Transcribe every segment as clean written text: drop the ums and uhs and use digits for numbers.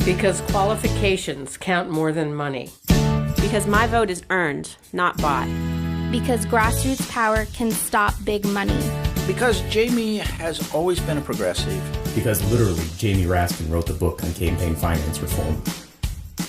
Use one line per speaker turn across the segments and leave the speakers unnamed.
Because qualifications count more than money.
Because my vote is earned, not bought.
Because grassroots power can stop big money.
Because Jamie has always been a progressive.
Because literally, Jamie Raskin wrote the book on campaign finance reform.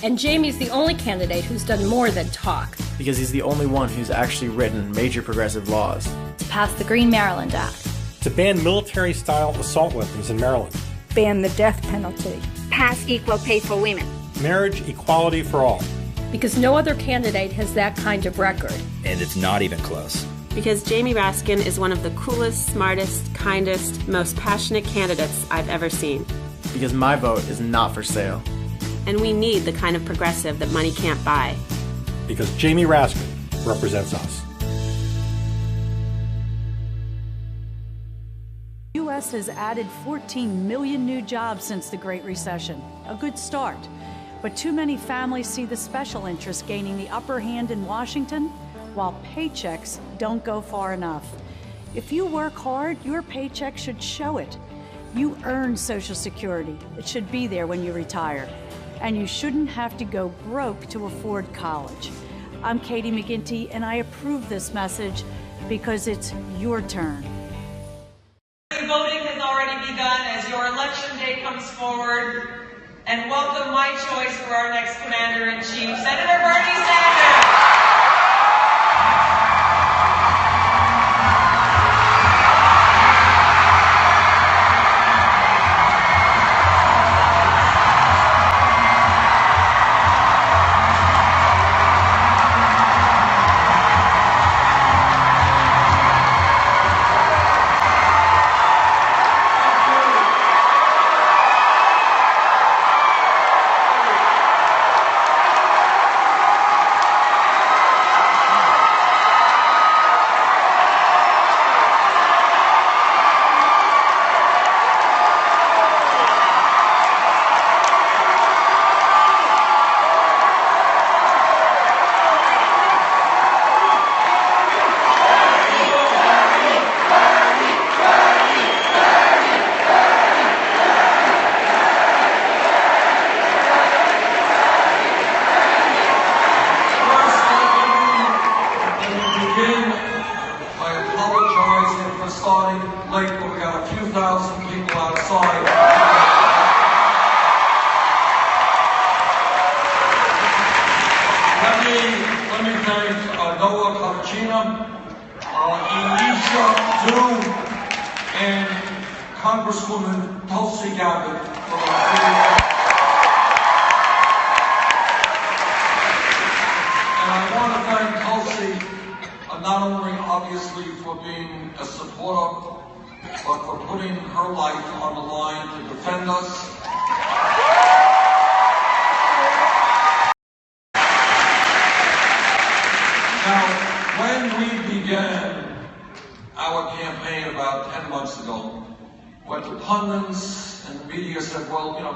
And Jamie's the only candidate who's done more than talk.
Because he's the only one who's actually written major progressive laws.
To pass the Green Maryland Act.
To ban military-style assault weapons in Maryland.
Ban the death penalty.
Pass equal pay for women.
Marriage equality for all.
Because no other candidate has that kind of record.
And it's not even close.
Because Jamie Raskin is one of the coolest, smartest, kindest, most passionate candidates I've ever seen.
Because my vote is not for sale.
And we need the kind of progressive that money can't buy.
Because Jamie Raskin represents us.
The U.S. has added 14 million new jobs since the Great Recession. A good start. But too many families see the special interests gaining the upper hand in Washington, while paychecks don't go far enough. If you work hard, your paycheck should show it. You earn Social Security. It should be there when you retire. And you shouldn't have to go broke to afford college. I'm Katie McGinty, and I approve this message because it's your turn.
Voting has already begun as your election day comes forward. And welcome my choice for our next Commander-in-Chief, Senator Bernie Sanders.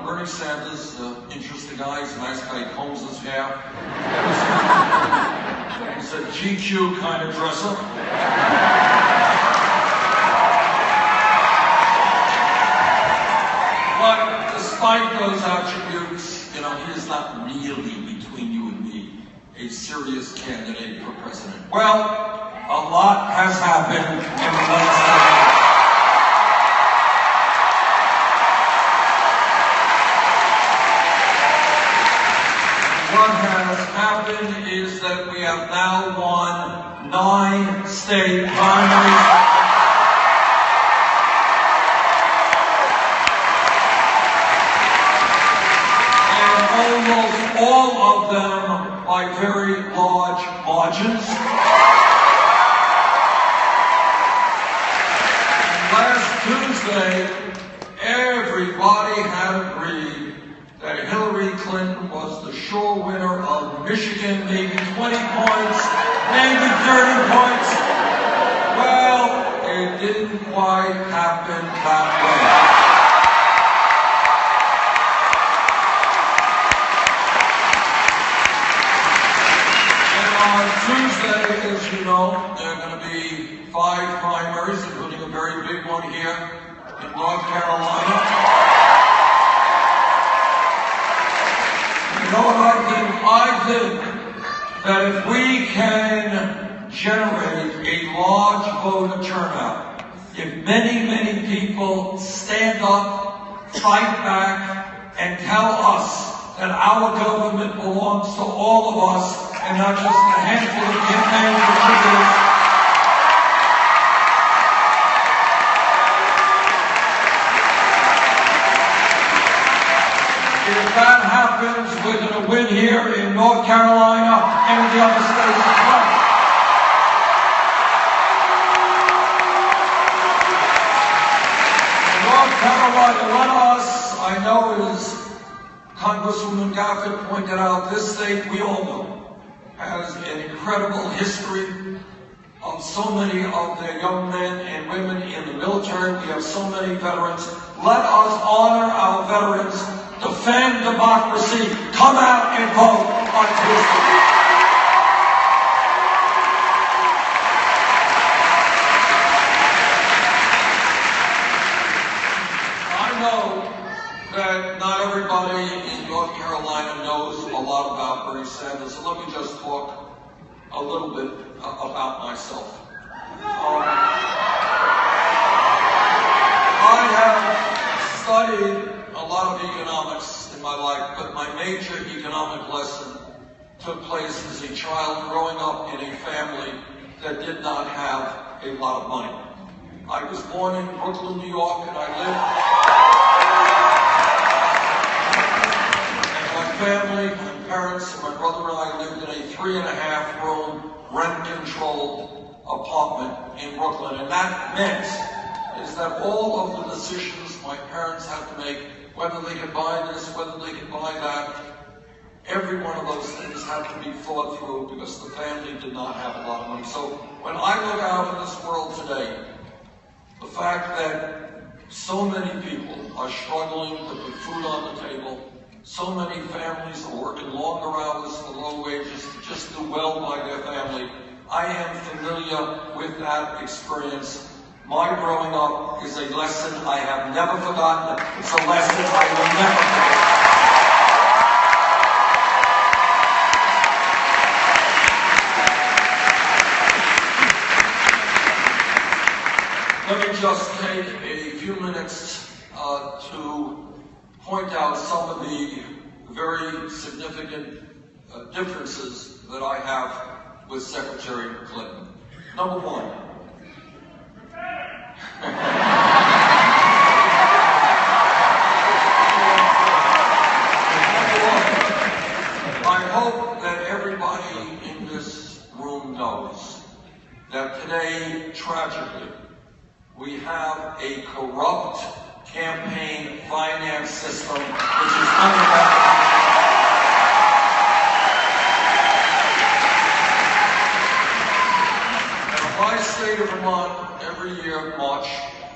Bernie Sanders, interesting eyes, nice guy, combs his hair. He's a GQ kind of dresser. But despite those attributes, he is not really, between you and me, a serious candidate for president. Well, a lot has happened in the last 10 years. What has happened is that we have now won 9 state primaries. And almost all of them by very large margins. And last Tuesday, everybody had agreed that Hillary Clinton was the sure winner of Michigan, maybe 20 points, maybe 30 points. Well, it didn't quite happen that way. And on Tuesday, as you know, there are going to be 5 primaries, including a very big one here in North Carolina. know what I think? I think that if we can generate a large voter turnout, if many, many people stand up, fight back, and tell us that our government belongs to all of us and not just a handful of campaign contributors. If that happens, we're going to win here in North Carolina and in the other states as well. In North Carolina, let us, I know as Congresswoman Gafford pointed out, this state, we all know, has an incredible history of so many of their young men and women in the military. We have so many veterans. Let us honor our veterans, defend democracy, come out and vote on Tuesday. I know that not everybody in North Carolina knows a lot about Bernie Sanders, so let me just talk a little bit about myself. I have studied a lot of economics in my life, but my major economic lesson took place as a child growing up in a family that did not have a lot of money. I was born in Brooklyn, New York, and I lived, and my family, my parents, and my brother and I lived in a 3.5-room rent-controlled apartment in Brooklyn, and that meant is that all of the decisions my parents had to make, whether they could buy this, whether they could buy that, every one of those things had to be thought through because the family did not have a lot of money. So when I look out in this world today, the fact that so many people are struggling to put food on the table, so many families are working longer hours for low wages to just do well by their family, I am familiar with that experience. My growing up is a lesson I have never forgotten. It's a lesson I will never forget. Let me just take a few minutes to point out some of the very significant differences that I have with Secretary Clinton. Number one, I hope that everybody in this room knows that today, tragically, we have a corrupt campaign finance system which is unbalanced. In my state of Vermont, every year, March,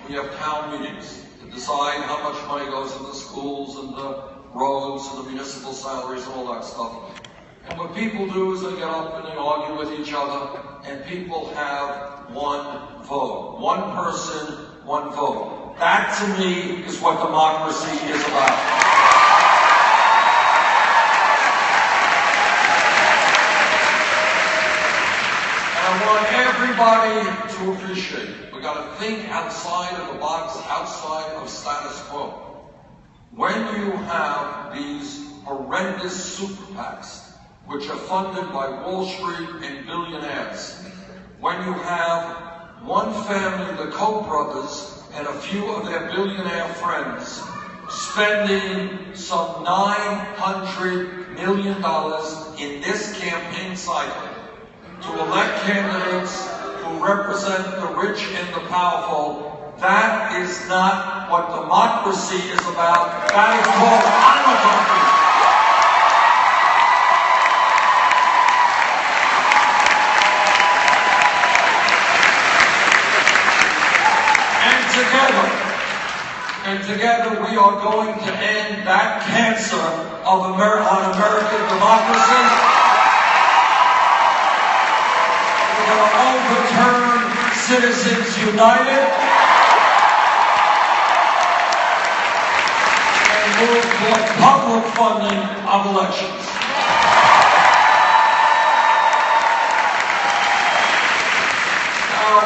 we have town meetings to decide how much money goes into the schools and the roads and the municipal salaries and all that stuff. And what people do is they get up and they argue with each other, and people have one vote. One person, one vote. That, to me, is what democracy is about. And I want everybody to appreciate it. We got to think outside of the box, outside of status quo. When you have these horrendous super PACs, which are funded by Wall Street and billionaires, when you have one family, the Koch brothers, and a few of their billionaire friends spending some $900 million in this campaign cycle to elect candidates who represent the rich and the powerful, that is not what democracy is about. That is called oligarchy. And together we are going to end that cancer on American democracy. We're going to overturn Citizens United. And move toward public funding of elections. Now,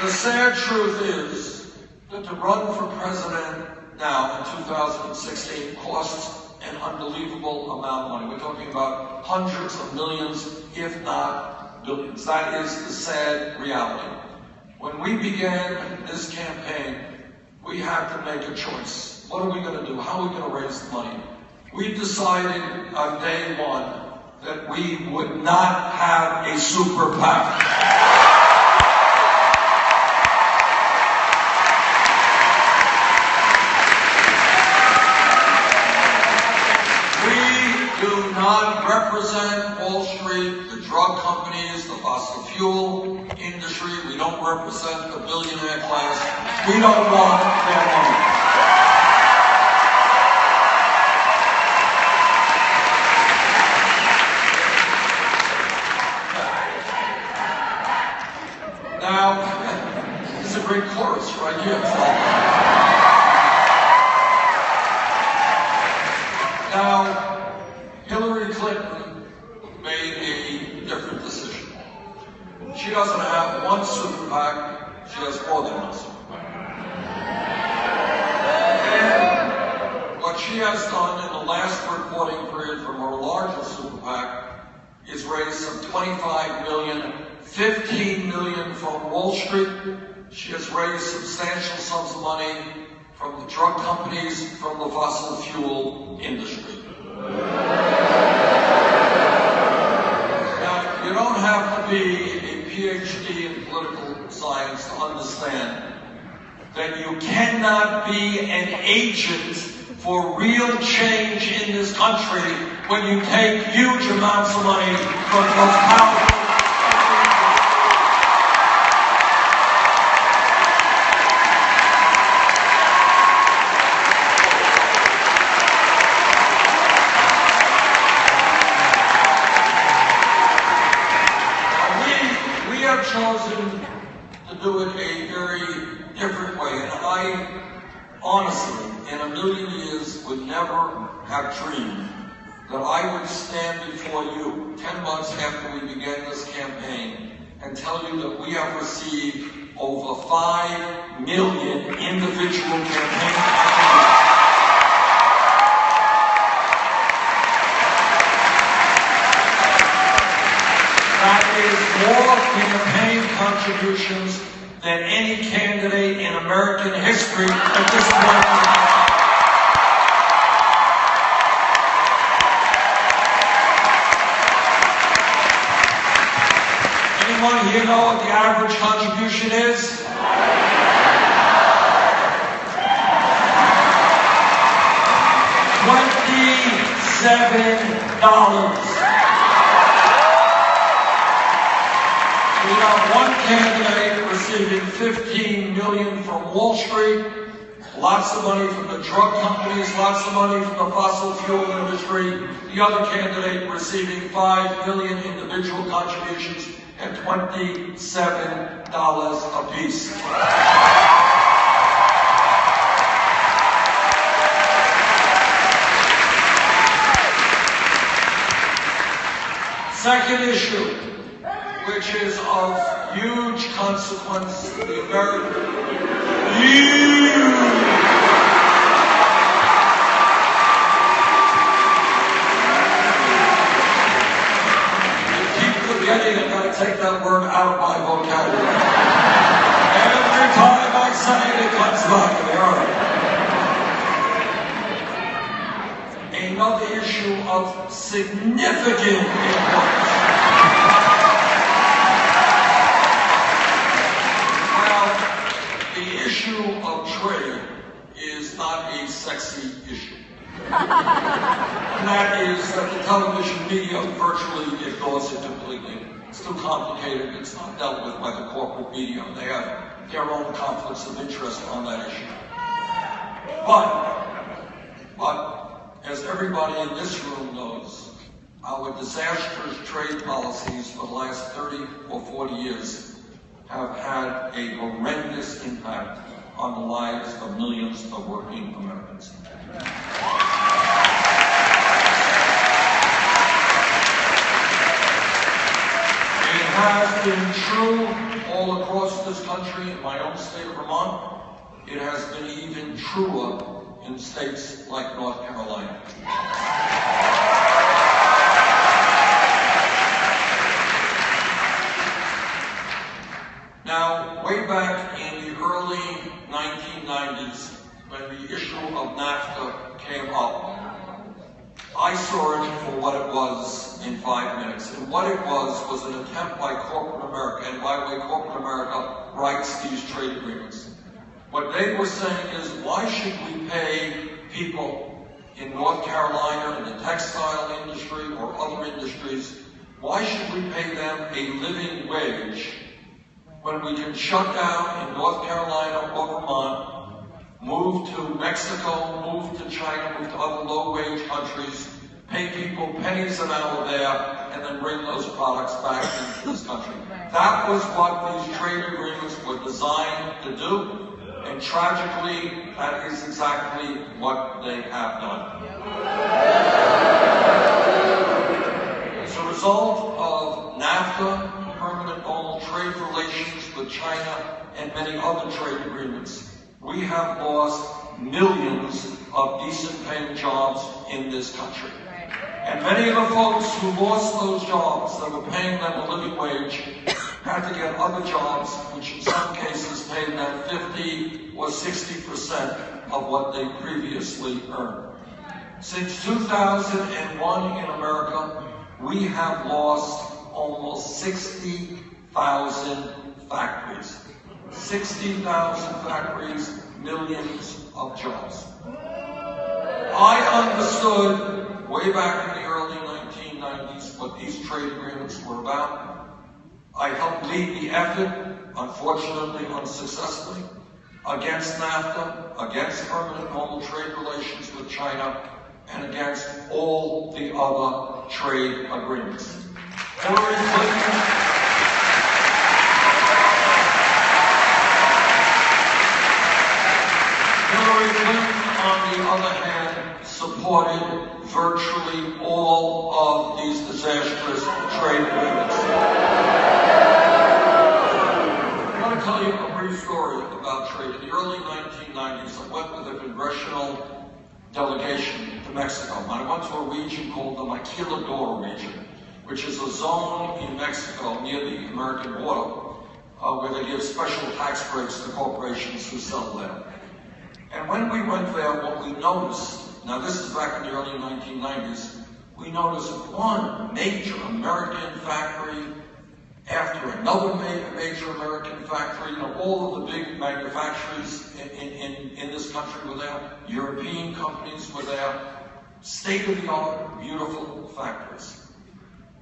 the sad truth is that to run for president now in 2016 costs an unbelievable amount of money. We're talking about hundreds of millions, if not billions. That is the sad reality. When we began this campaign, we had to make a choice. What are we going to do? How are we going to raise the money? We decided on day one that we would not have a super PAC. Do not represent Wall Street, the drug companies, the fossil fuel industry. We don't represent the billionaire class. We don't want their money. Now, this is a great chorus right here. Now, Hillary Clinton made a different decision. She doesn't have one super PAC, she has more than one super PAC. And what she has done in the last reporting period from her largest super PAC is raise some $25 million, $15 million from Wall Street. She has raised substantial sums of money from the drug companies, from the fossil fuel industry. Now, you don't have to be a PhD in political science to understand that you cannot be an agent for real change in this country when you take huge amounts of money from the most powerful. Chosen to do it a very different way, and I honestly, in a million years, would never have dreamed that I would stand before you 10 months after we began this campaign and tell you that we have received over 5 million individual campaign contributions. That is more campaign contributions than any candidate in American history at this point. Anyone here know what the average contribution is? $27. We have one candidate receiving $15 million from Wall Street, lots of money from the drug companies, lots of money from the fossil fuel industry. The other candidate receiving $5 million individual contributions at $27 apiece. Second issue, which is of huge consequence to the American. I gotta take that word out of my vocabulary. Every time I say it, it comes back to me. All right. Another issue of significant importance. Now, the issue of trade is not a sexy issue. And that is that the television media virtually ignores it completely. It's too complicated. It's not dealt with by the corporate media. They have their own conflicts of interest on that issue. But as everybody in this room knows, our disastrous trade policies for the last 30 or 40 years have had a horrendous impact on the lives of millions of working Americans. It has been true all across this country. In my own state of Vermont, it has been even truer in states like North Carolina. Now, way back in the early 1990s, when the issue of NAFTA came up, I saw it for what it was in 5 minutes. And what it was an attempt by corporate America, and by the way, corporate America writes these trade agreements. What they were saying is, why should we pay people in North Carolina in the textile industry or other industries, why should we pay them a living wage when we can shut down in North Carolina or Vermont, move to Mexico, move to China, move to other low-wage countries, pay people pennies an hour there, and then bring those products back into this country. That was what these trade agreements were designed to do, and tragically, that is exactly what they have done. As a result of NAFTA, permanent normal trade relations with China, and many other trade agreements, we have lost millions of decent paying jobs in this country. And many of the folks who lost those jobs that were paying them a living wage had to get other jobs, which in some cases paid them 50 or 60% of what they previously earned. Since 2001 in America, we have lost almost 60,000 factories. 60,000 factories, millions of jobs. I understood way back in the early 1990s what these trade agreements were about. I helped lead the effort, unfortunately unsuccessfully, against NAFTA, against permanent normal trade relations with China, and against all the other trade agreements. Hillary Clinton, on the other hand, supported virtually all of these disastrous trade agreements. I want to tell you a brief story about trade. In the early 1990s, I went with a congressional delegation to Mexico. And I went to a region called the Maquiladora region, which is a zone in Mexico near the American border where they give special tax breaks to corporations who sell there. And when we went there, what we noticed, now this is back in the early 1990s, we noticed one major American factory after another major American factory. You know, all of the big manufacturers in this country were there. European companies were there. State-of-the-art, beautiful factories.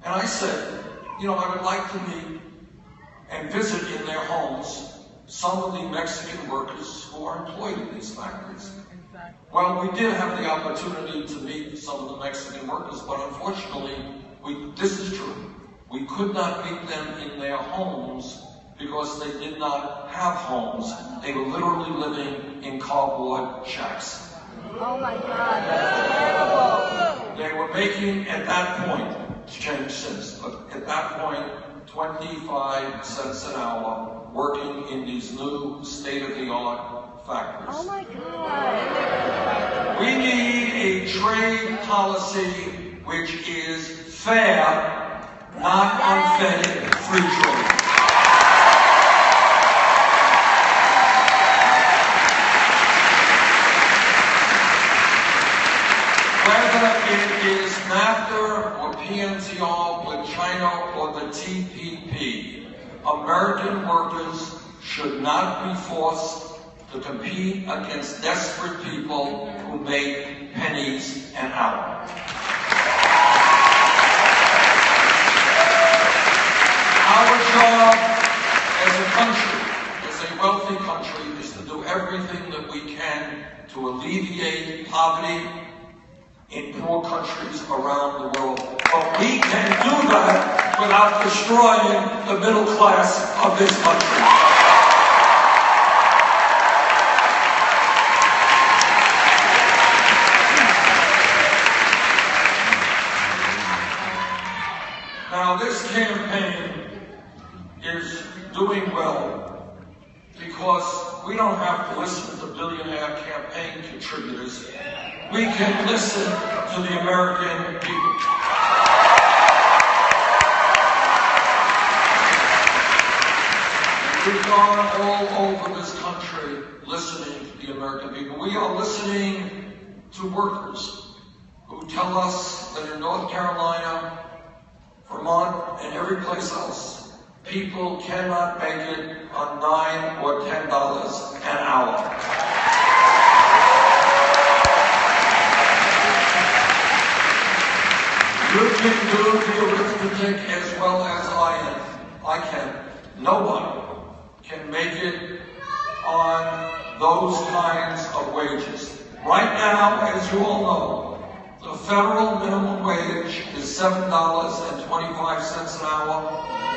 And I said, you know, I would like to meet and visit in their homes some of the Mexican workers who are employed in these factories. Well, we did have the opportunity to meet some of the Mexican workers, but unfortunately, this is true. We could not meet them in their homes because they did not have homes. They were literally living in cardboard shacks.
Oh my God, that's terrible.
They were making, at that point, it's changed since, but at that point, 25 cents an hour working in these new state-of-the-art factories.
Oh my God.
We need a trade policy which is fair, not unfettered free trade. Whether it is NAFTA or PNTR with China or the TPP, American workers should not be forced to compete against desperate people who make pennies an hour. Our job as a country, as a wealthy country, is to do everything that we can to alleviate poverty in poor countries around the world. But we can do that without destroying the middle class of this country. contributors, we can listen to the American people. We've gone all over this country listening to the American people. We are listening to workers who tell us that in North Carolina, Vermont, and every place else, people cannot make it on $9 or $10 an hour. You can do the arithmetic as well as I can. Nobody can make it on those kinds of wages. Right now, as you all know, the federal minimum wage is $7.25 an hour.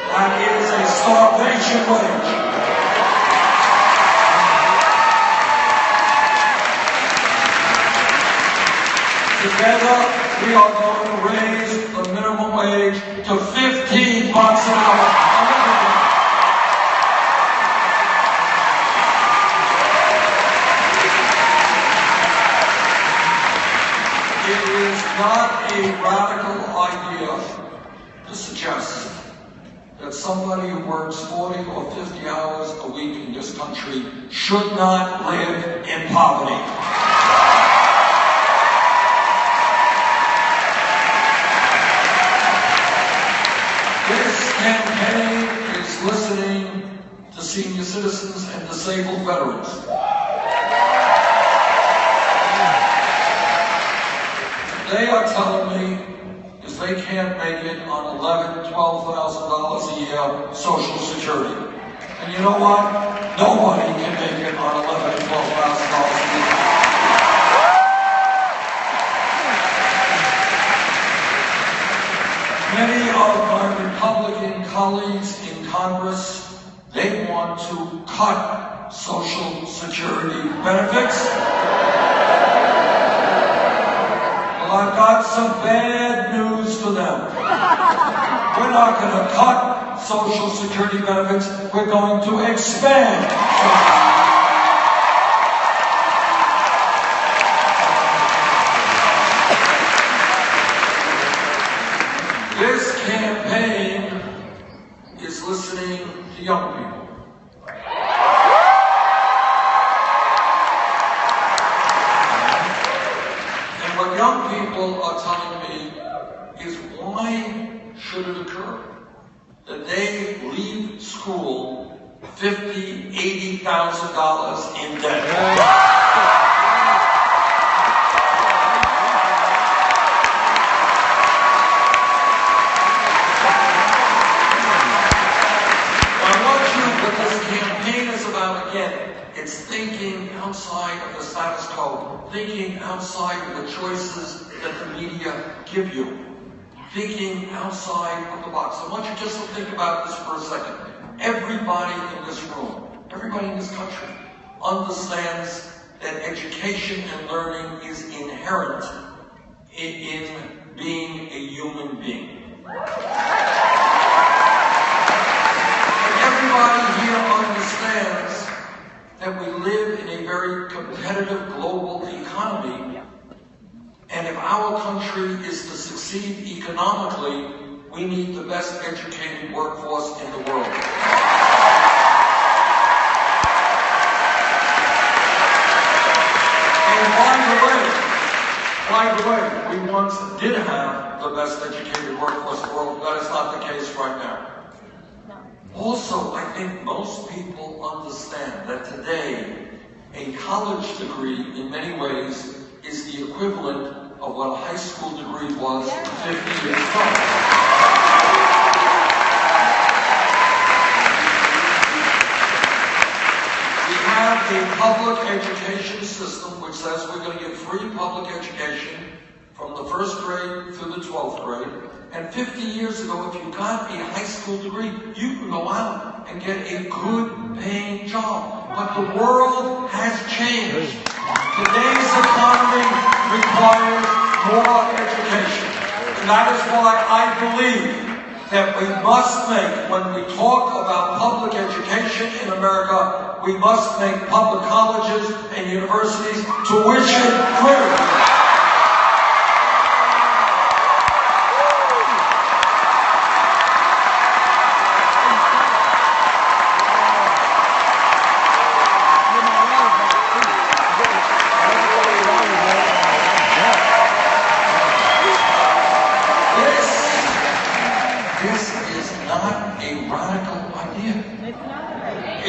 That is a starvation wage. Together, we are going to raise the minimum wage to $15 an hour. It is not a radical idea to suggest that somebody who works 40 or 50 hours a week in this country should not live in poverty. This campaign is listening to senior citizens and disabled veterans. They are telling me is they can't make it on $11,000, $12,000 a year Social Security. And you know what? Nobody can make it on $11,000, $12,000 a year. Many of my Republican colleagues in Congress, they want to cut Social Security benefits. Well, I've got some bad news for them. We're not going to cut Social Security benefits. We're going to expand. This campaign is listening to young people. What young people are telling me is why should it occur that they leave school $50,000, $80,000 in debt? What this campaign is about, again, it's thinking outside of the status quo, thinking outside of the choices that the media give you, thinking outside of the box. I want you just to think about this for a second. Everybody in this room, everybody in this country understands that education and learning is inherent in being a human being. Everybody here understands that we live in a very competitive global economy, and if our country is to succeed economically, we need the best educated workforce in the world. And by the way, we once did have the best educated workforce in the world. That is not the case right now. Also, I think most people understand that today, a college degree, in many ways, is the equivalent of what a high school degree was 50 years ago. We have a public education system which says we're going to give free public education from the first grade through the 12th grade. And 50 years ago, if you got a high school degree, you could go out and get a good paying job. But the world has changed. Today's economy requires more education. And that is why I believe that we must make when we talk about public education in America. We must make public colleges and universities tuition free.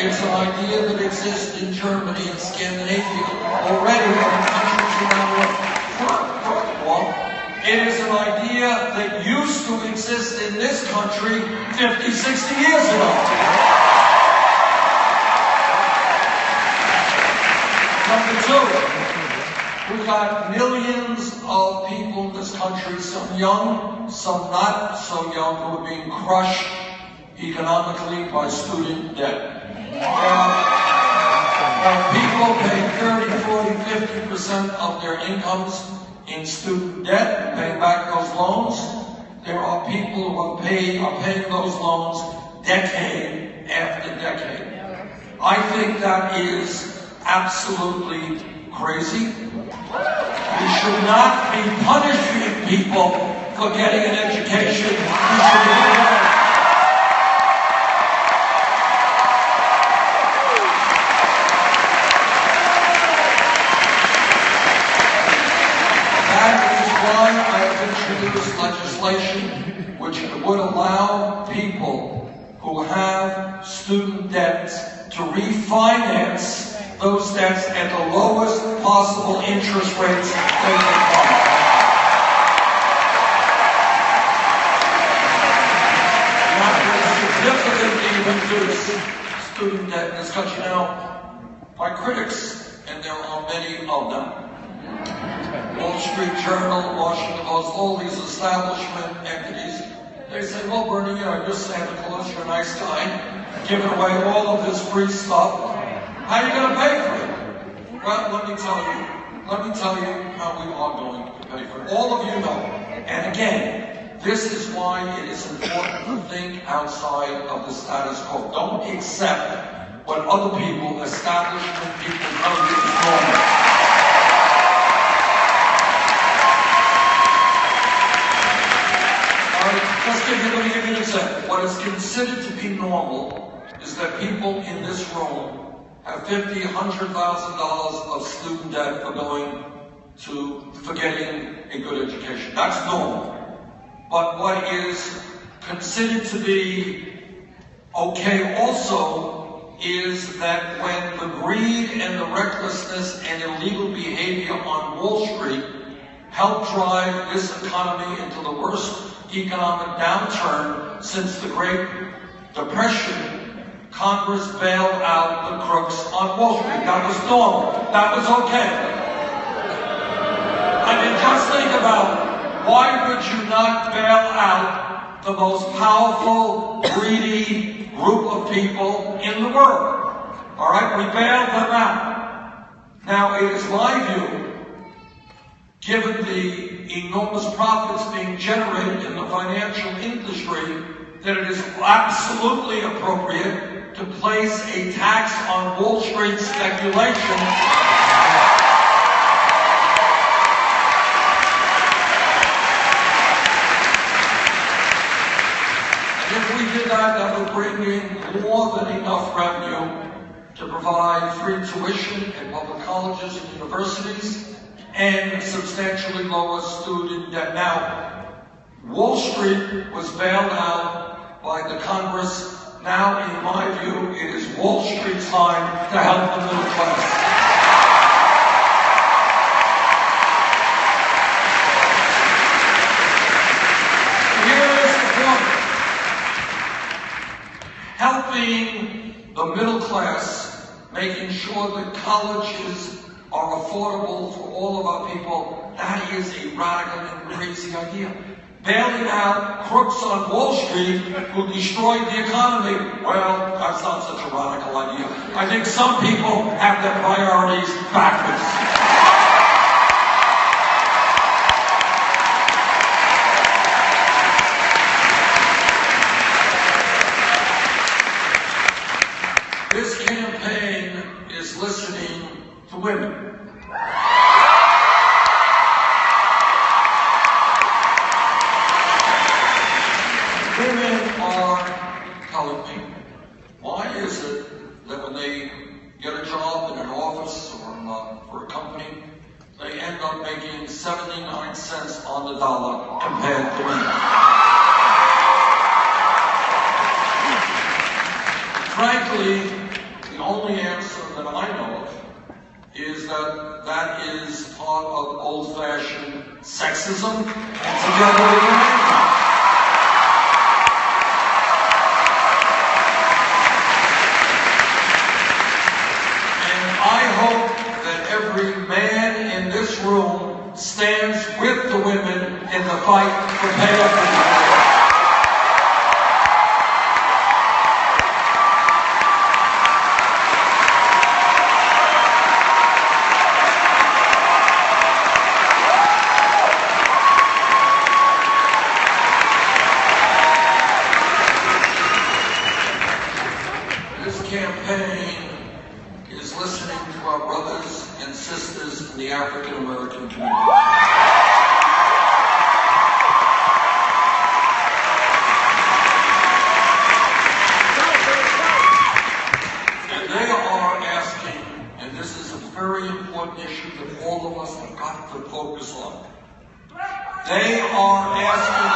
It's an idea that exists in Germany and Scandinavia already and in countries around the world. First of all, it is an idea that used to exist in this country 50, 60 years ago. Number two, we've got millions of people in this country, some young, some not so young, who are being crushed economically by student debt. People pay 30, 40, 50% of their incomes in student debt, paying back those loans. There are people who are paying those loans decade after decade. I think that is absolutely crazy. We should not be punishing people for getting an education. We should legislation which would allow people who have student debts to refinance those debts at the lowest possible interest rates they can find. That will significantly reduce student debt in this country. Now, my critics, and there are many of them, Wall Street Journal, Washington Post, all these establishment entities, they say, well, Bernie, you're Santa Claus, you're a nice guy, giving away all of this free stuff. How are you going to pay for it? Well, let me tell you how we are going to pay for it. All of you know. And again, this is why it is important to think outside of the status quo. Don't accept what other people, establishment people, tell you is normal. Let me give you an example. What is considered to be normal is that people in this room have $50,000, $100,000 of student debt for getting a good education. That's normal. But what is considered to be okay also is that when the greed and the recklessness and illegal behavior on Wall Street helped drive this economy into the worst economic downturn since the Great Depression, Congress bailed out the crooks on Wall Street. That was normal. That was okay. I mean, just think about it. Why would you not bail out the most powerful, greedy group of people in the world? All right, we bailed them out. Now, it is my view, given the enormous profits being generated in the financial industry, that it is absolutely appropriate to place a tax on Wall Street speculation. And if we did that would bring in more than enough revenue to provide free tuition at public colleges and universities, and substantially lower student debt. Now, Wall Street was bailed out by the Congress. Now, in my view, it is Wall Street's time to help the middle class. Here is the point. Helping the middle class, making sure that colleges are affordable for all of our people, that is a radical and crazy idea. Bailing out crooks on Wall Street who destroyed the economy, well, that's not such a radical idea. I think some people have their priorities backwards. up making 79 cents on the dollar compared to me. Frankly, the only answer that I know of is that that is part of old-fashioned sexism and together with the man. I hope that every man in this room stands with the women in the fight for pay equity. This campaign is listening to our brothers and sisters in the African American community. And they are asking, and this is a very important issue that all of us have got to focus on. They are asking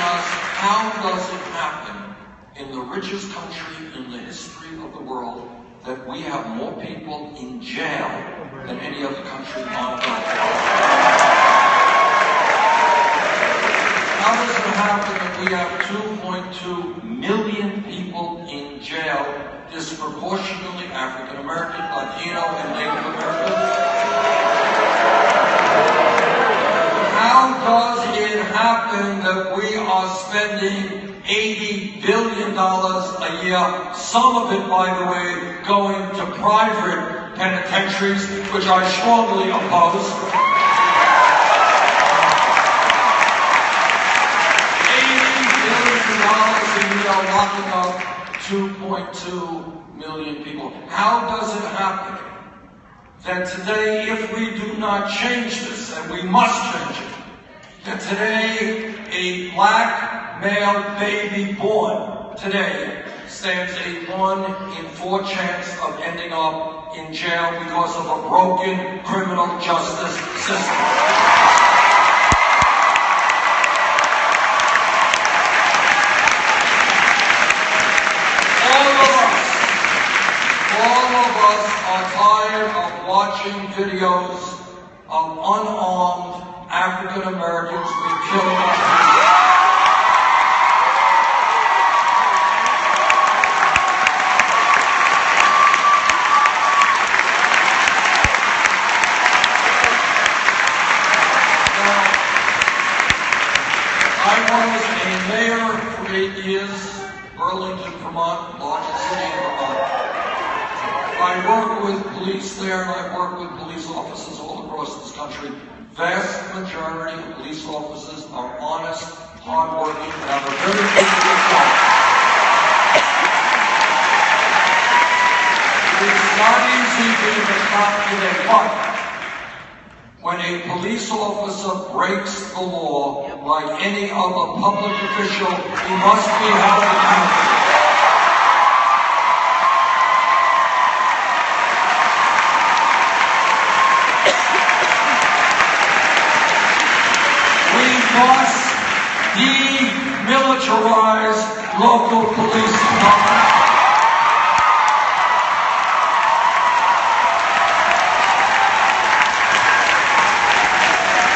us, how does it happen in the richest country in the history of the world that we have more people in jail than any other country on earth? How does it happen that we have 2.2 million people in jail, disproportionately African American, Latino, and Native American? How does it happen that we are spending $80 billion a year, some of it, by the way, going to private penitentiaries, which I strongly oppose? $80 billion a year locking up 2.2 million people. How does it happen that today, if we do not change this, and we must change it, that today a black male baby born today stands a 1 in 4 chance of ending up in jail because of a broken criminal justice system? All of us are tired of watching videos of unarmed African Americans being killed by police. I was a mayor for 8 years, Burlington, Vermont, largest city in Vermont. I work with police there, and I work with police officers all across this country. Vast majority of police officers are honest, hardworking, and have a very good job. It's not easy being a cop today, but when a police officer breaks the law, like any other public official, he must be held accountable. Must demilitarize local police departments.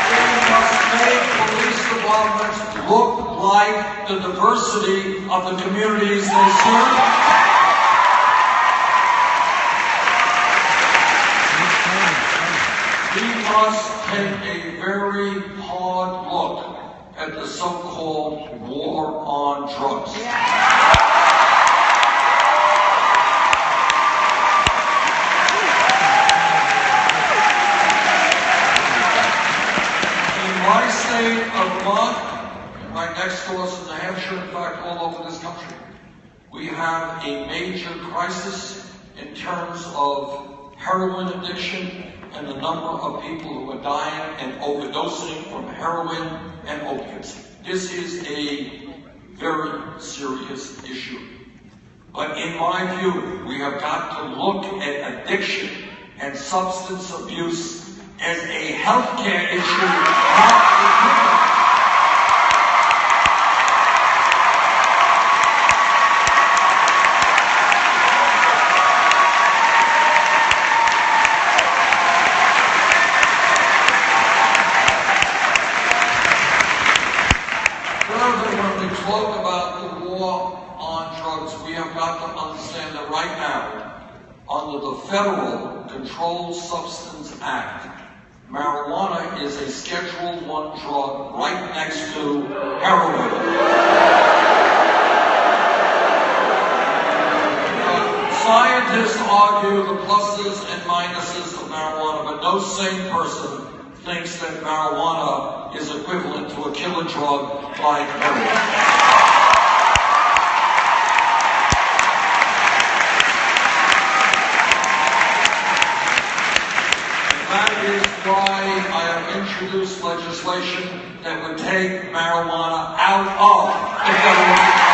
We must make police departments look like the diversity of the communities they serve. We must take a very hard look at the so-called war on drugs. In my state of Vermont, right next to us in New Hampshire, in fact, all over this country, we have a major crisis in terms of heroin addiction and the number of people who are dying and overdosing from heroin and opiates. This is a very serious issue. But in my view, we have got to look at addiction and substance abuse as a healthcare issue, not a criminal. When we talk about the war on drugs, we have got to understand that right now, under the Federal Controlled Substance Act, marijuana is a Schedule I drug right next to heroin. Scientists argue the pluses and minuses of marijuana, but no sane person thinks that marijuana is equivalent to a killer drug like heroin. That is why I have introduced legislation that would take marijuana out of the federal.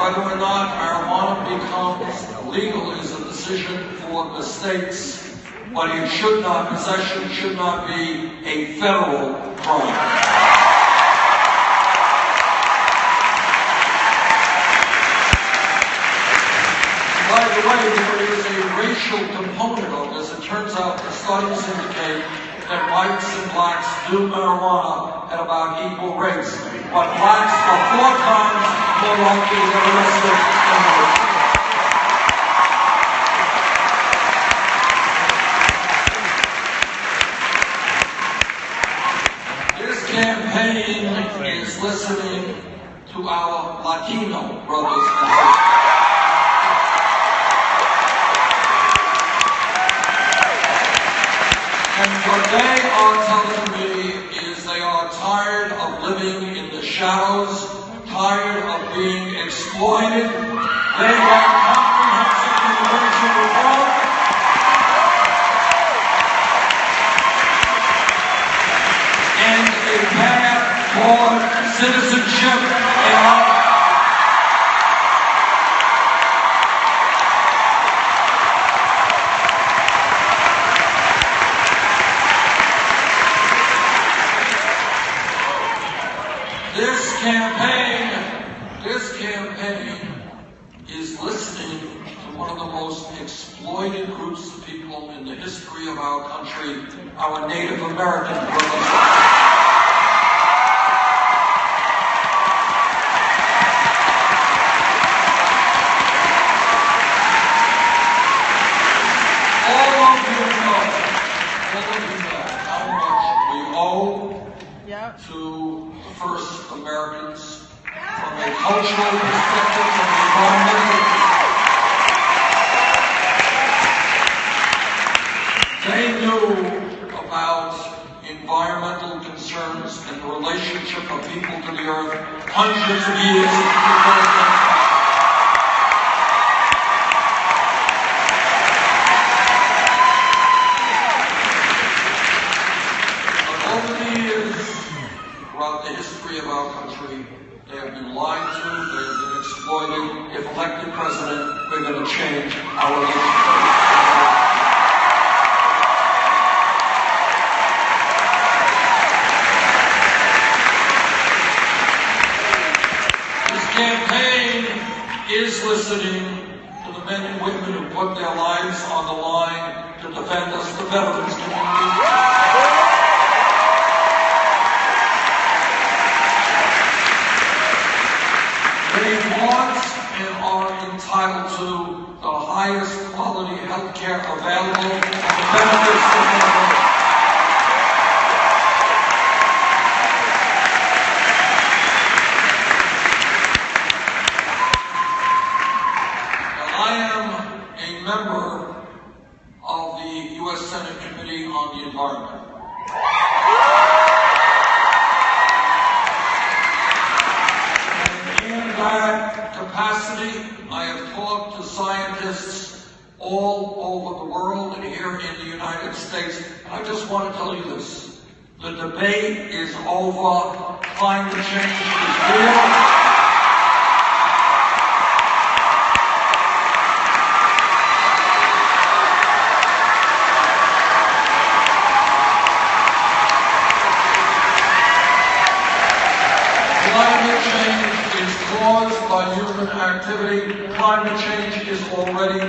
Whether or not marijuana becomes legal is a decision for the states, but it should not, possession should not be a federal crime. By the way, there is a racial component of this. It turns out the studies indicate that whites and blacks do marijuana at about equal rates, but blacks are 4 times more likely to get arrested than whites. This campaign is listening to our Latino brothers and sisters. And what they are telling me is they are tired of living in the shadows, tired of being exploited. They want comprehensive immigration reform. And a path toward citizenship in our This campaign is listening to one of the most exploited groups of people in the history of our country, our Native American brothers. All of you know how much we owe to the first Americans from a cultural perspective, from an environmental. They knew about environmental concerns and the relationship of people to the earth hundreds of years before. Throughout the history of our country, they have been lied to, they have been exploited. If elected president, we're going to change our relationship. This campaign is listening to the men and women who put their lives on the line to defend us, the veterans community. They want and are entitled to the highest quality health care available and the benefits of their I am a member of the U.S. Senate Committee on the Environment. That capacity, I have talked to scientists all over the world and here in the United States, and debate is over. Climate change is real. Climate change is caused by human activity. Climate change is already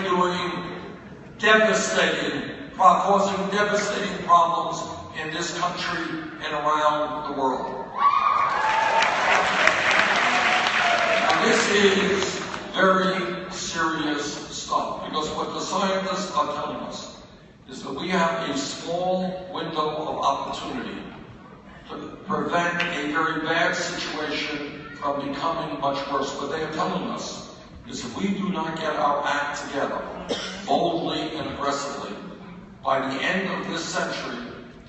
causing devastating problems in this country and around the world. And this is very serious stuff, because what the scientists are telling us is that we have a small window of opportunity to prevent a very bad situation from becoming much worse. What they are telling us is if we do not get our act together boldly and aggressively, by the end of this century,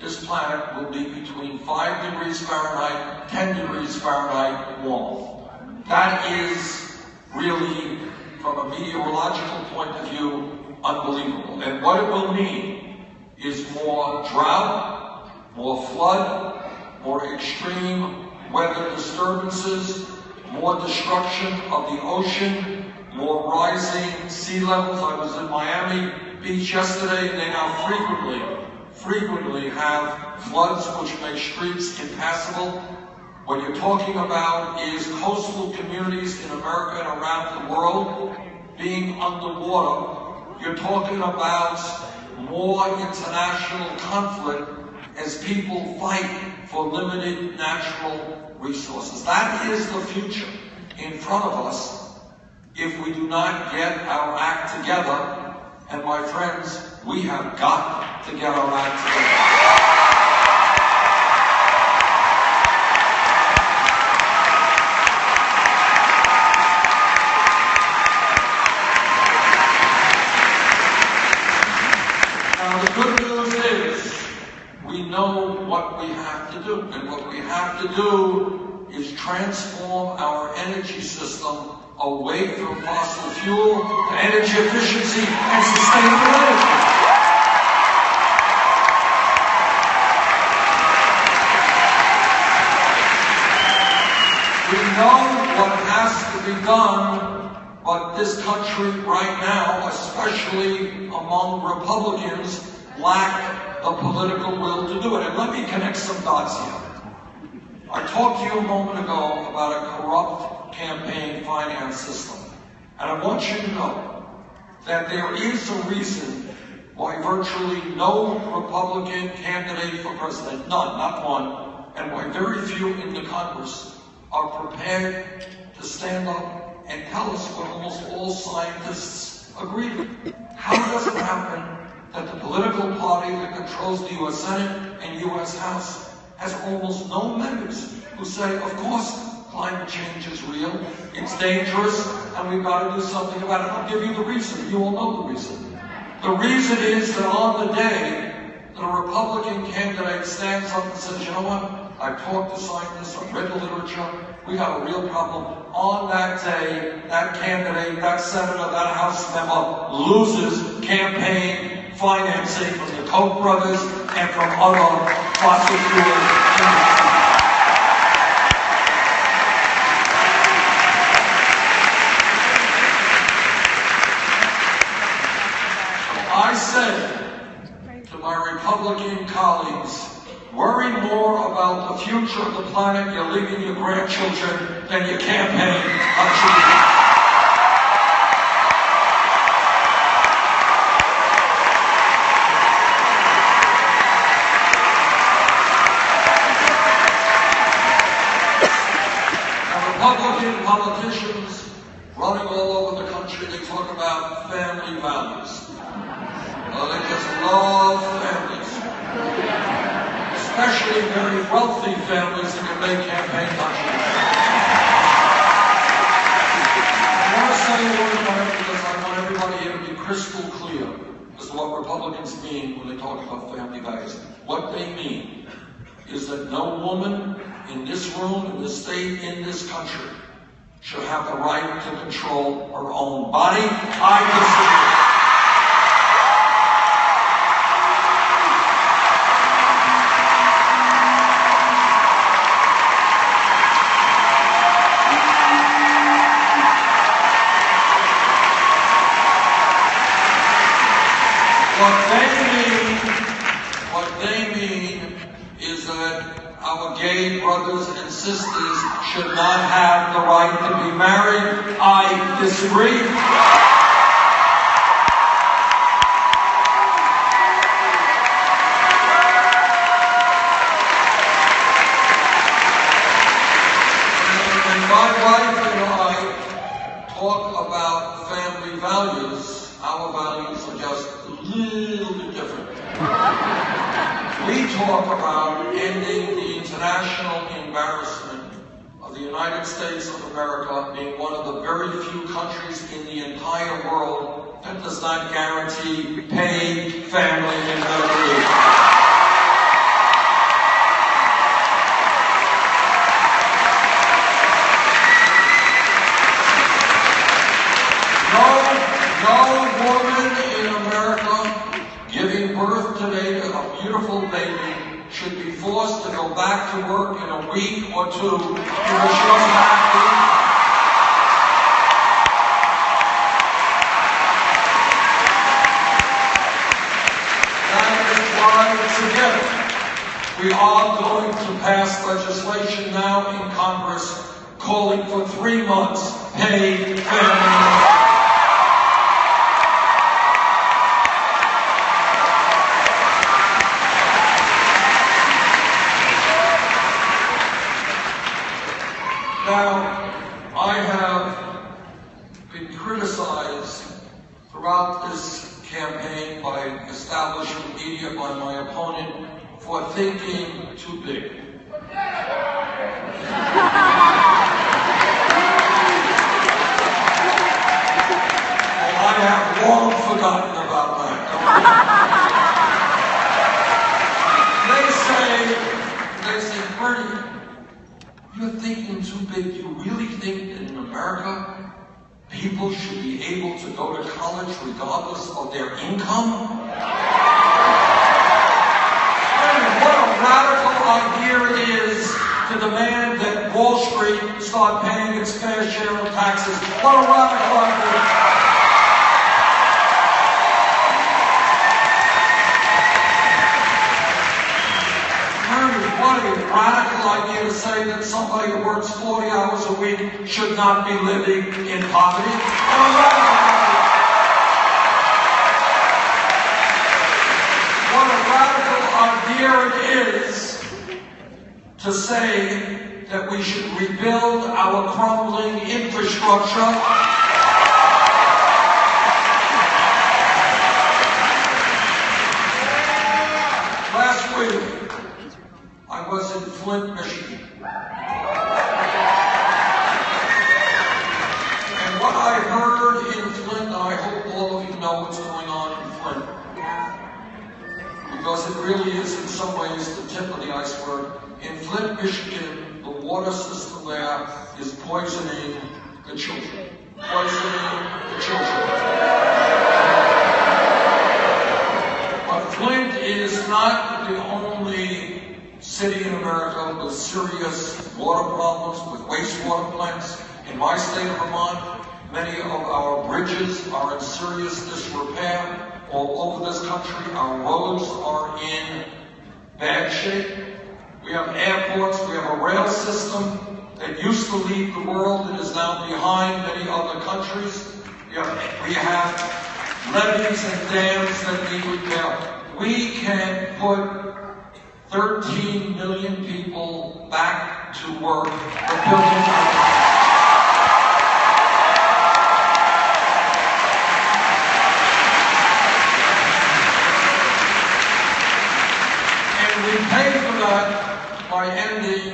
this planet will be between 5 degrees Fahrenheit, 10 degrees Fahrenheit warm. That is really, from a meteorological point of view, unbelievable. And what it will mean is more drought, more flood, more extreme weather disturbances, more destruction of the ocean, more rising sea levels. I was in Miami Beach yesterday, and they now frequently have floods which make streets impassable. What you're talking about is coastal communities in America and around the world being underwater. You're talking about more international conflict as people fight for limited natural resources. That is the future in front of us if we do not get our act together. And my friends, we have got to get our act together. Now the good news is we know what we have to do. And what we have to do is transform our energy system away from fossil fuel to energy efficiency and sustainable energy. We know what has to be done, but this country right now, especially among Republicans, lack the political will to do it. And let me connect some dots here. I talked to you a moment ago about a corrupt campaign finance system. And I want you to know that there is a reason why virtually no Republican candidate for president, none, not one, and why very few in the Congress are prepared to stand up and tell us what almost all scientists agree with. How does it happen that the political party that controls the U.S. Senate and U.S. House has almost no members who say, of course, climate change is real, it's dangerous, and we've got to do something about it. I'll give you the reason. You all know the reason. The reason is that on the day that a Republican candidate stands up and says, you know what, I've talked to scientists, I've read the literature, we got a real problem. On that day, that candidate, that senator, that House member loses campaign financing from the Koch brothers and from other fossil fuel industries. I say to my Republican colleagues, worry more about the future of the planet you're leaving your grandchildren than your campaign contributions. Republican politicians running all over the country, they talk about family values. They just love families, especially very wealthy families that can make campaign contributions. I want to say a word about it because I want everybody here to be crystal clear as to what Republicans mean when they talk about family values. What they mean is that no woman in this room, in this state, in this country should have the right to control her own body. I disagree. our gay brothers and sisters should not have the right to be married. I disagree. My wife and I talk about family values. Our values are just a little bit different. We talk about ending the international embarrassment of the United States of America being one of the very few countries in the entire world that does not guarantee paid family and medical leave. No woman in America giving birth today to a beautiful baby should be forced to go back to work in a week or two because she doesn't have to. That is why together we are going to pass legislation now in Congress calling for 3 months paid family leave. Now, I have been criticized throughout this campaign by establishment media, by my opponent, for thinking too big. Well, I have long forgotten about that. They say, Bernie, you're thinking too big. You really think that in America, people should be able to go to college regardless of their income? What a radical idea it is to demand that Wall Street start paying its fair share of taxes. What a radical idea. What a radical idea to say that somebody who works 40 hours a week should not be living in poverty. What a radical idea. What a radical idea it is to say that we should rebuild our crumbling infrastructure. Last week, I was in Flint, Michigan. And what I heard in Flint, and I hope all of you know what's going on in Flint, because it really is in some ways the tip of the iceberg. In Flint, Michigan, the water system there is poisoning the children. Poisoning the children. But Flint is not the only city in America with serious water problems, with wastewater plants. In my state of Vermont, many of our bridges are in serious disrepair. All over this country, our roads are in bad shape. We have airports, we have a rail system that used to lead the world and is now behind many other countries. We have levees and dams that need repair. We can put 13 million people back to work rebuilding our country. And we pay for that by ending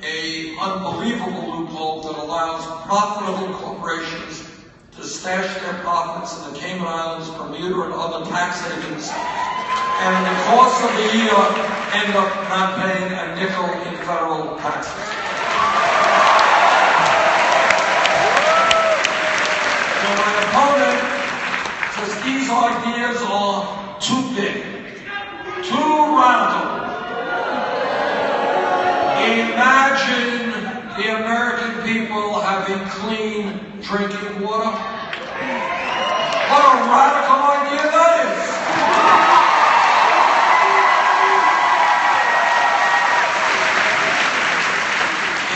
an unbelievable loophole that allows profitable corporations to stash their profits in the Cayman Islands, Bermuda, and other tax havens, and in the course of the year end up not paying a nickel in federal taxes. So my opponent says these ideas are too big, too radical. Imagine the American people having clean drinking water. What a radical idea that is!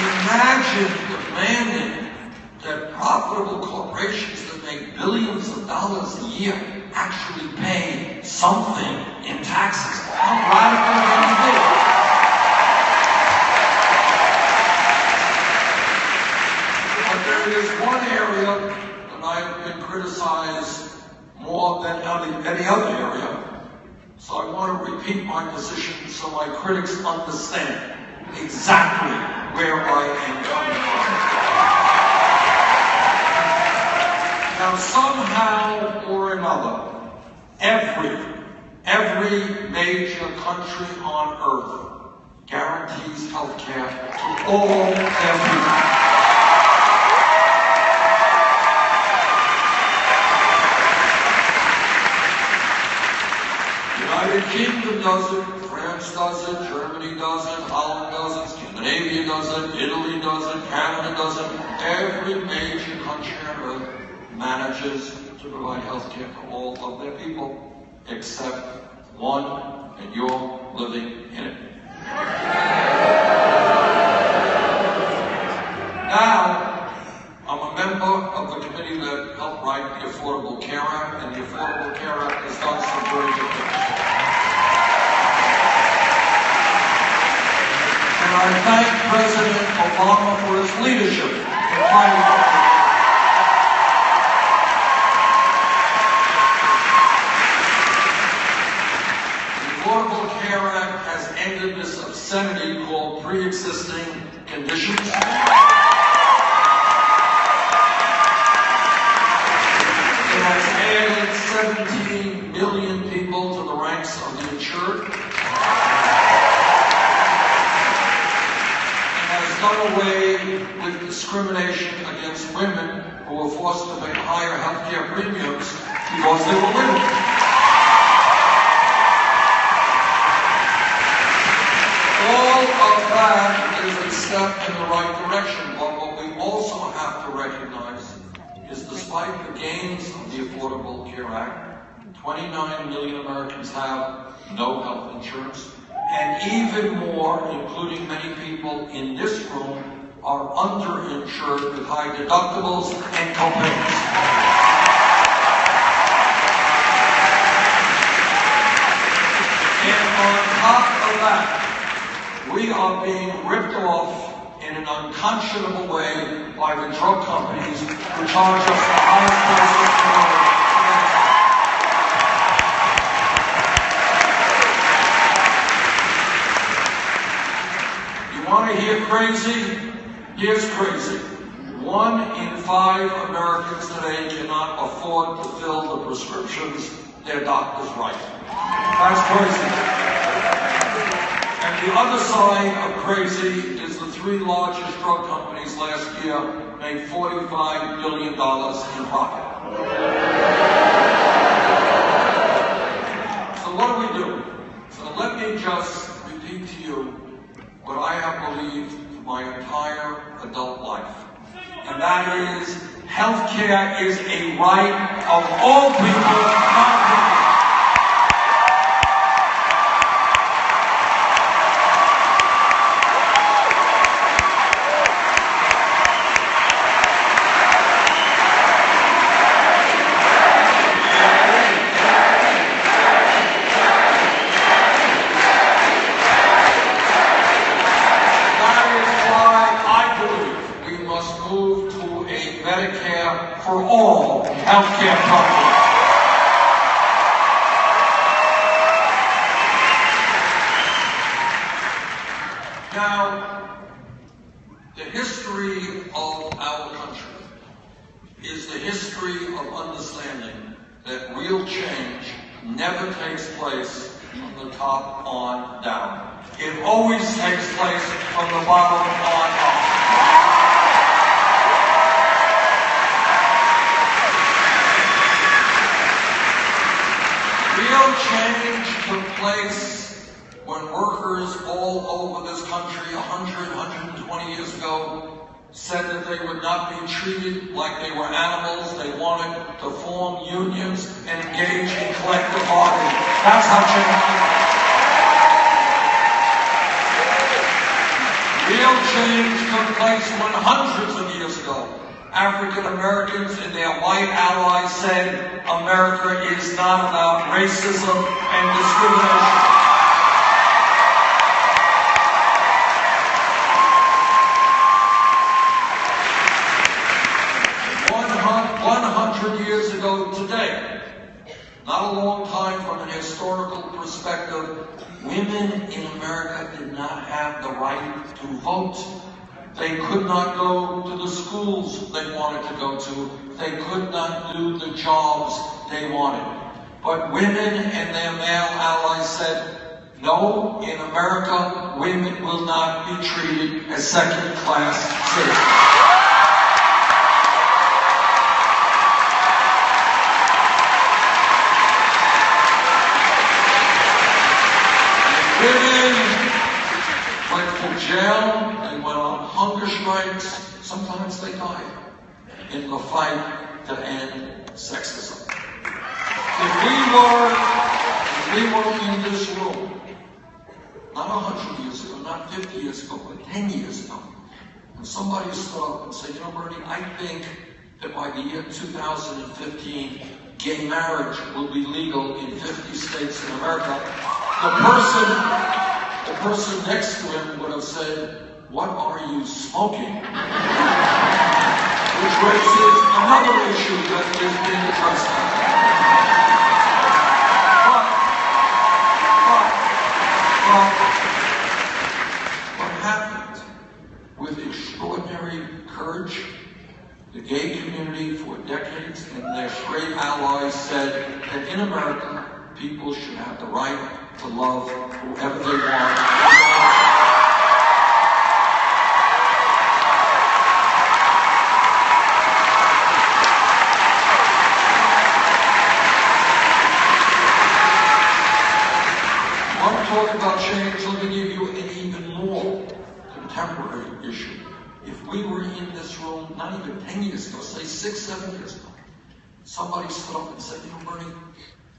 Imagine demanding that profitable corporations that make billions of dollars a year actually pay something in taxes. How radical can you be? But there is one area that I have been criticized more than any other area. So I want to repeat my position so my critics understand exactly where I am coming from. Now, somehow or another, every major country on earth guarantees health care to all their people. The United Kingdom does it, France does it, Germany does it, Holland does it, Scandinavia does it, Italy does it, Canada does it. Every major country on earth manages to provide health care for all of their people, except one, and you're living in it. Now, I'm a member of the committee that helped write the Affordable Care Act, and the Affordable Care Act has done some very good things. And I thank President Obama for his leadership in fighting for it. The Affordable Care Act has ended this obscenity called pre-existing conditions. It has added 17 million people to the ranks of the insured. Done away with discrimination against women who were forced to pay higher health care premiums because they were women. All of that is a step in the right direction, but what we also have to recognize is despite the gains of the Affordable Care Act, 29 million Americans have no health insurance. And even more, including many people in this room, are underinsured with high deductibles and copays. And on top of that, we are being ripped off in an unconscionable way by the drug companies who charge us the highest prices for Want to hear crazy? Here's crazy. 1 in 5 Americans today cannot afford to fill the prescriptions their doctors write. That's crazy. And the other side of crazy is the 3 largest drug companies last year made $45 billion in profit. So what do we do? So let me just repeat to you what I have believed my entire adult life. And that is, health care is a right of all people, not people. For all healthcare programs. Now, the history of our country is the history of understanding that real change never takes place from the top on down. It always takes place from the bottom on up. Real change took place when workers all over this country 120 years ago said that they would not be treated like they were animals. They wanted to form unions and engage in collective bargaining. That's how change took place. Real change took place when hundreds of years ago, African Americans and their white allies said, America is not about racism and discrimination. 100 years ago today, not a long time from an historical perspective, women in America did not have the right to vote. They could not go to the schools they wanted to go to. They could not do the jobs they wanted. But women and their male allies said, no, in America, women will not be treated as second-class citizens. Women went to jail, they went on hunger strikes, sometimes they died in the fight to end sexism. If we were in this room, not 100 years ago, not 50 years ago, but 10 years ago, and somebody stood up and said, you know, Bernie, I think that by the year 2015, gay marriage will be legal in 50 states in America, the person next to him would have said, what are you smoking? Which raises another issue that is being addressed now. What happened with extraordinary courage, the gay community for decades and their straight allies said that in America, people should have the right to love whoever they want. Want to talk about change? Let me give you an even more contemporary issue. If we were in this room, not even 10 years ago, say 6, 7 years ago, somebody stood up and said, you know, Bernie,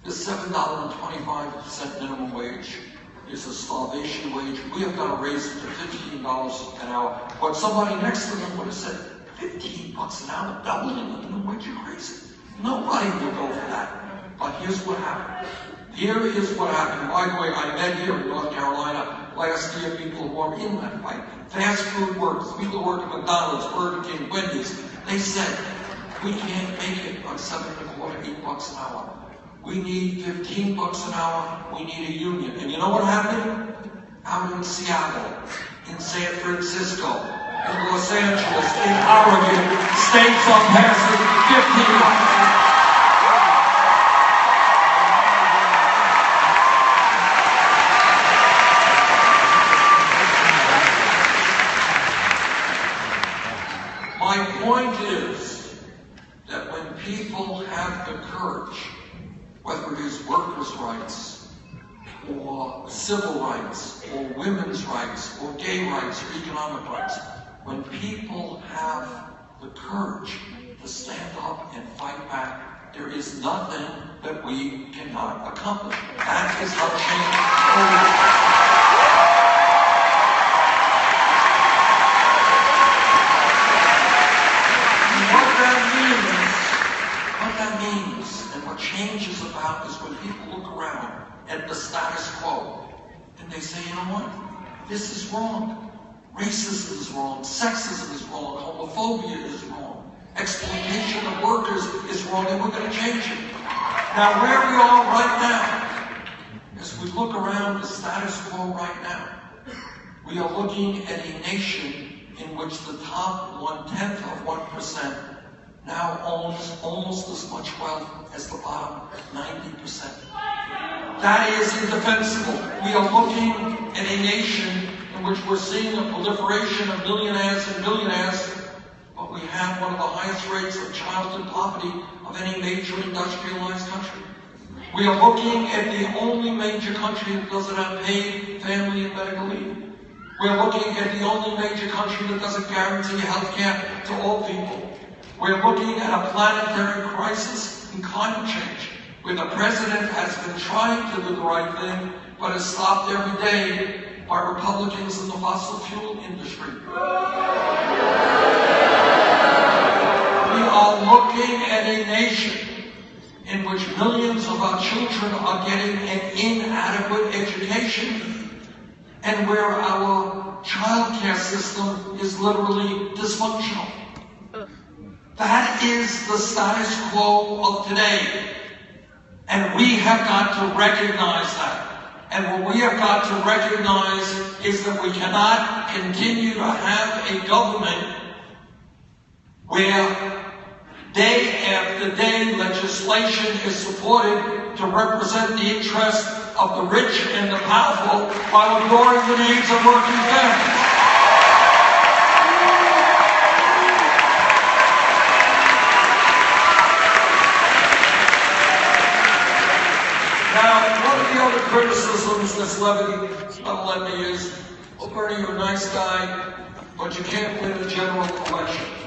this $7.25 minimum wage is a starvation wage. We have got to raise it to $15 an hour. But somebody next to them would have said, $15 an hour, doubling the minimum wage, you're crazy. Nobody will go for that. But here's what happened. Here is what happened. By the way, I met here in North Carolina last year people who are in that fight. Fast food workers, people who work at McDonald's, Burger King, Wendy's. They said, we can't make it on $7.25, $8 an hour. We need $15 an hour. We need a union. And you know what happened? Out in Seattle, in San Francisco, in Los Angeles, in Oregon, states are passing $15. My point is that when people have the courage, whether it is workers' rights, or civil rights, or women's rights, or gay rights, or economic rights, when people have the courage to stand up and fight back, there is nothing that we cannot accomplish. That is how change goes. Change is about is when people look around at the status quo and they say, you know what? This is wrong. Racism is wrong. Sexism is wrong. Homophobia is wrong. Exploitation of workers is wrong, and we're going to change it. Now, where we are right now, as we look around the status quo right now, we are looking at a nation in which the top 1/10% now owns almost as much wealth as the bottom 90%. That is indefensible. We are looking at a nation in which we're seeing a proliferation of millionaires and billionaires, but we have one of the highest rates of childhood poverty of any major industrialized country. We are looking at the only major country that doesn't have paid family and medical leave. We're looking at the only major country that doesn't guarantee health care to all people. We're looking at a planetary crisis in climate change, where the president has been trying to do the right thing, but is stopped every day by Republicans in the fossil fuel industry. We are looking at a nation in which millions of our children are getting an inadequate education and where our child care system is literally dysfunctional. That is the status quo of today. And we have got to recognize that. And what we have got to recognize is that we cannot continue to have a government where day after day legislation is supported to represent the interests of the rich and the powerful while ignoring the needs of working families. Now, one of the other criticisms that's levied is, well, Bernie, you're a nice guy, but you can't win a general election.